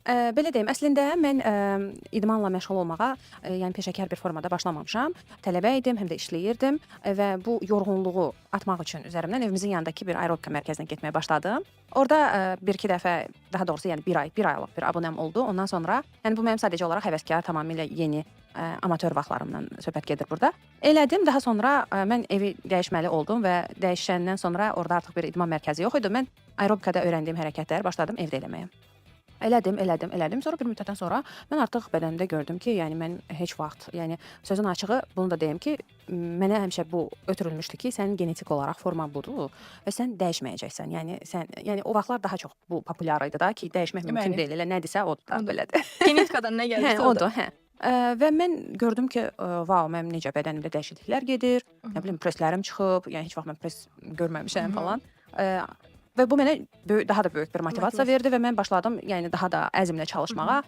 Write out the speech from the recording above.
Belə deyim, əslində mən idmanla məşğul olmağa, yəni peşəkar bir formada başlamamışam. Tələbə idim, həm də işləyirdim və bu yorğunluğu atmaq üçün üzərimdən evimizin yanındakı bir aerobika mərkəzinə getməyə başladım. Orada 1-2 dəfə, daha doğrusu yəni 1 aylıq bir abunəm oldu. Ondan sonra, yəni bu mənim sadəcə olaraq həvəskar, tamamilə yeni amatör vaxtlarımdan söhbət gedir burada. Elədim, daha sonra mən evi dəyişməli oldum və dəyişəndən sonra orada artıq bir idman mərkəzi yox idi. Mən aerobikada öyrəndiyim hərəkətləri başladım evdə eləməyə. Elədim. Sonra bir müddətdən sonra mən artıq bədənimdə gördüm ki, yəni mən heç vaxt, yəni sözün açığı bunu da deyim ki, mənə həmişə bu ötürülmüşdü ki, sənin genetik olaraq forman budur və sən dəyişməyəcəksən. Yəni o vaxtlar daha çox bu populyar idi da ki, dəyişmək mümkün Bəli. deyil. Elə nədirsə odur da, Odur. belədir. Genetikadan nə Hə, gəlirsə odur. odur, hə. Və mən gördüm ki, vau, mənim necə bədənimdə dəyişikliklər gedir. Nə bilim, preslərim çıxıb, yəni heç vaxt mən pres görməmişəm falan. Və bu mənə daha da böyük bir motivasiya verdi və mən başladım, yəni daha da əzmlə çalışmağa.